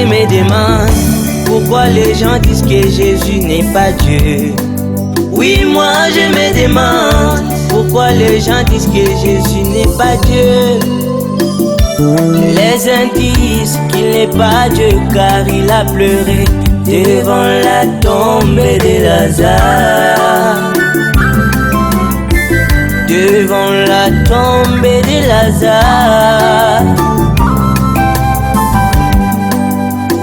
me demande pourquoi les gens disent que Jésus n'est pas Dieu. Oui, moi je me demande pourquoi les gens disent que Jésus n'est pas Dieu. Les uns disent qu'il n'est pas Dieu car il a pleuré devant la tombe de Lazare. Devant la tombe de Lazare.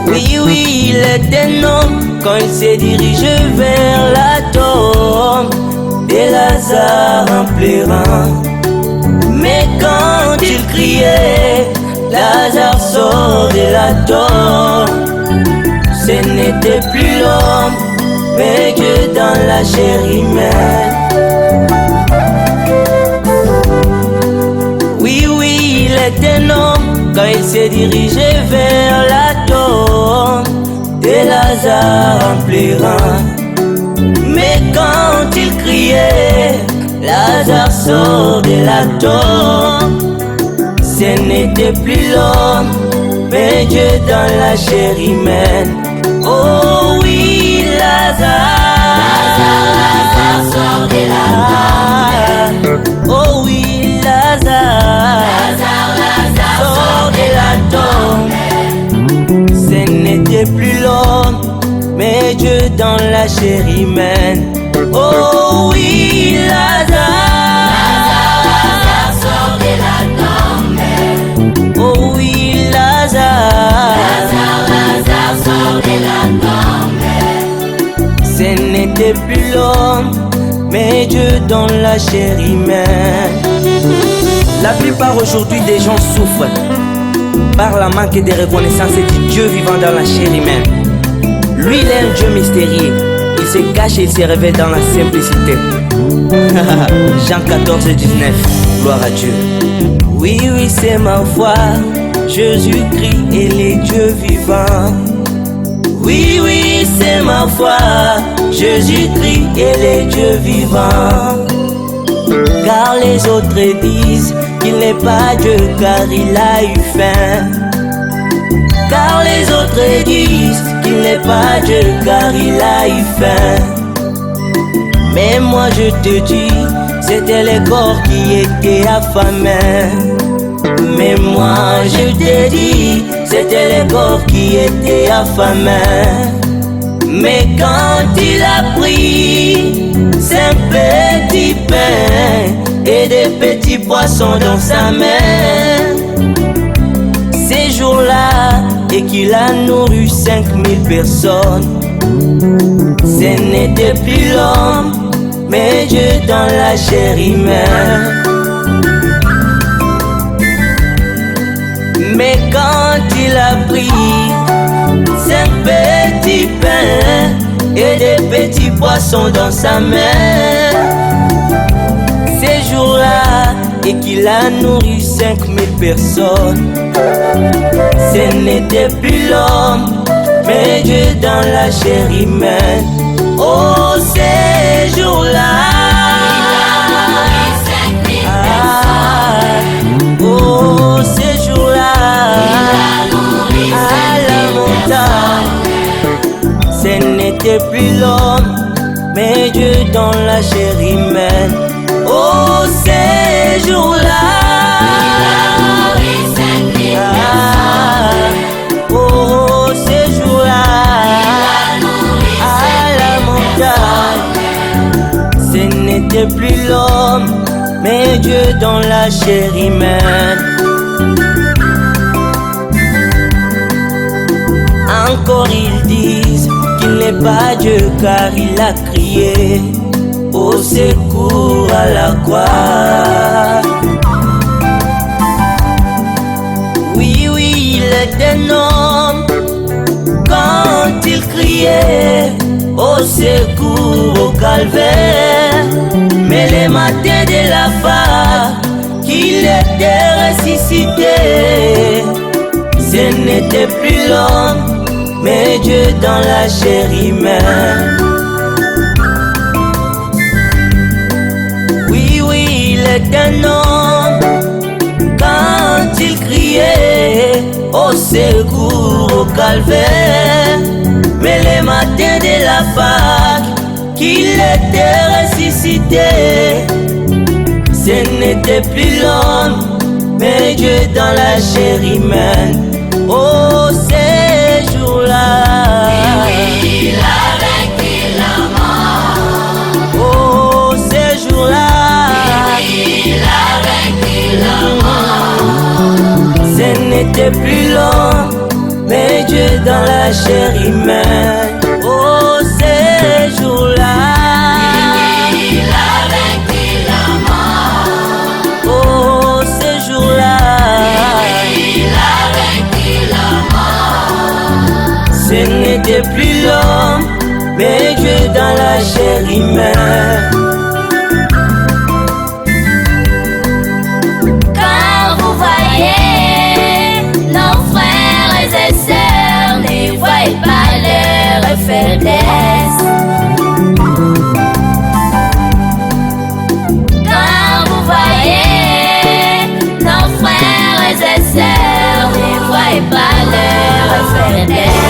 Oui, oui, il est un homme quand il se dirige vers la tombe de Lazare en pleurant. Mais quand il criait, Lazare sort de la tombe. Ce n'était plus l'homme, mais Dieu dans la chair humaine. Oui, oui, il est un homme quand il se dirigeait vers la tombe de Lazare en pleurant. Mais quand il criait, Lazare sort de la tombe. Ce n'était plus l'homme, mais Dieu dans la chair humaine. Oh oui, Lazare, Lazare sort de la tombe. Oh oui, Lazare, sort de la tombe. Ce n'était plus l'homme, mais Dieu dans la chair humaine. Oh oui, Lazare, sort de la tombe. oh oui, Lazare, Sort de la tombe. ce n'était plus l'homme, mais Dieu dans la chair humaine. La plupart aujourd'hui des gens souffrent par la manque de reconnaissance du Dieu vivant dans la chair humaine. Lui, il est un Dieu mystérieux. Il se cache et il se révèle dans la simplicité. Jean 14, 19. Gloire à Dieu. Oui, oui, c'est ma foi. Jésus-Christ est le Dieu vivant. Oui, oui, c'est ma foi. Jésus-Christ est le Dieu vivant. Car les autres disent qu'il n'est pas Dieu car il a eu faim. Car les autres disent qu'il n'est pas Dieu car il a eu faim. Mais moi je te dis, c'était le corps qui était affamé. Mais moi je te dis, c'était le corps qui était affamé. Mais quand il a pris 5 petits pains et des petits poissons dans sa main, ces jours-là, et qu'il a nourri 5000 personnes, ce n'était plus l'homme, mais Dieu dans la chair humaine. Mais quand il a pris 5 petits pains et des petits poissons dans sa main, ces jours-là, et qu'il a nourri 5000 personnes, ce n'était plus l'homme, mais Dieu dans la chair humaine. Oh, ces jours-là, oh, ces jours-là, à la montagne, ce n'était plus l'homme, mais Dieu dans la chair humaine. Oh, ces jours-là, oh, ces jours-là, à la montagne, ce n'était plus l'homme, mais Dieu dans la chair humaine. Encore ils disent qu'il n'est pas Dieu car il a crié au secours à la croix. Oui, oui, il est un homme quand il criait au secours au calvaire. Mais les matins de la Pâque, qu'il était ressuscité, ce n'était plus l'homme, mais Dieu dans la chair humaine. Oui, oui, il est un homme quand il criait au secours au calvaire, mais les matins de la Pâque, qu'il était ressuscité. Ce n'était plus l'homme, mais Dieu dans la chair humaine. Oh, ces jours-là, il a vaincu la mort. oh, ces jours-là, Il a vaincu la mort. ce n'était plus l'homme, mais Dieu dans la chair humaine. Oh, ces jours-là, Il a vaincu la mort. oh, ces jours-là, Il a vaincu la mort. ce n'était plus l'homme, mais Dieu dans la chair humaine. Quand vous voyez nos frères et sœurs, ne voyez pas leur faiblesse. Quand vous voyez nos frères et sœurs, ne voyez pas leur faiblesse.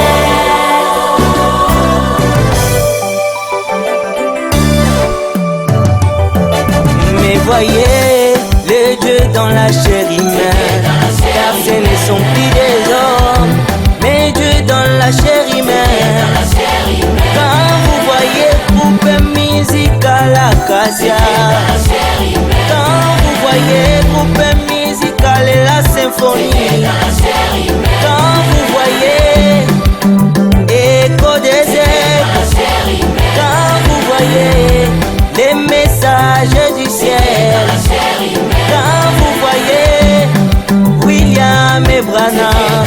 Mais voyez les dieux dans la chair humaine, car ce ne sont plus des hommes, mais Dieu dans la chair humaine. Quand vous voyez groupe musical Acacia, quand vous voyez groupe musical et la symphonie, quand vous voyez Écho des Airs, quand vous voyez les messages du ciel, quand vous voyez William et Branham,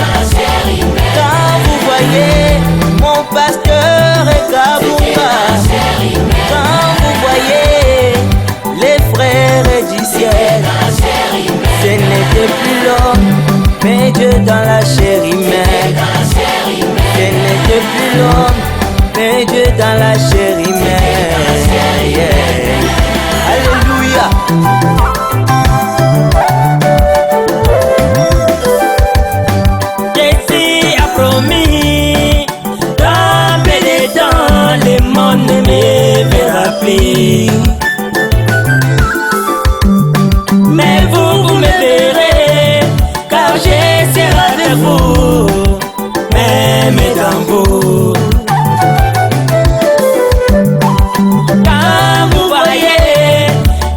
quand vous voyez mon pasteur et Kabumba, quand vous voyez les frères du ciel, ce n'était plus l'homme, mais Dieu dans la chair humaine. Ce n'était plus l'homme, mais Dieu dans la chair humaine. Yeah. Alléluia. Jésus a promis, dans peu de temps, le monde ne me verra plus. Mais vous me verrez, car je serai avec vous, même dans vous. Quand vous voyez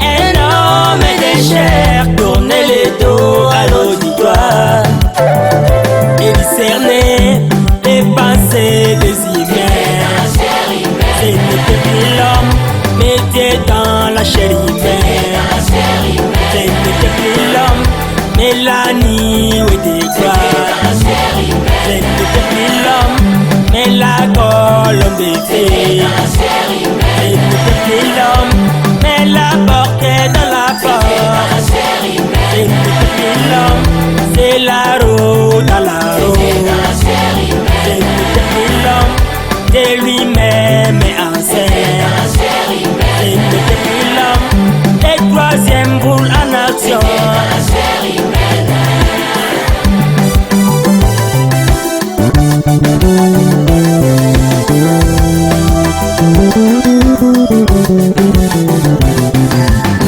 un homme de chair tourner le dos à l'auditoire et discerner les pensées des humains, ce n'était plus l'homme, mais Dieu dans la chair humaine. Ce n'était plus l'homme, mais l'agneau de gloire. Ce n'était plus l'homme, mais la colombe de fée. Ce n'était plus l'homme, mais la porte dans la porte. Ce n'était plus l'homme, c'est la roue dans la roue. Ce n'était plus l'homme, c'est lui-même enceinte. Ce n'était plus l'homme, le troisième boule en action.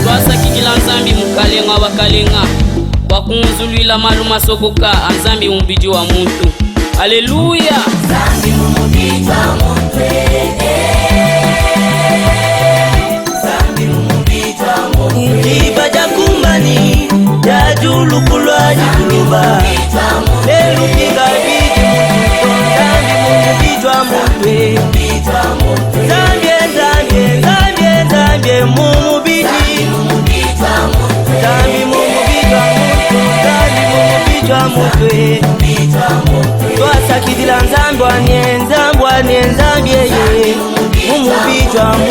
twasakikila nzambi mukalenga bakalenga wakunzulwila malu masokoka anzambi mubidi wa muntu. Aleluya. Nzambi mubidi wa muntu. Nzambi mubidi wa muntu. Ndiba jakumbani jajulukulwa jikuluba lelukinga bidi muntu. Nzambi mubidi wa muntu. Nzambye nzambye nzambye nzambye mumubidi. Nzambi mumubidi wa muntu. Nzambi mumubidi wa muntu. Twasakidila nzambi wanie nzambi wanie nzambye ye mumubidi wa muntu.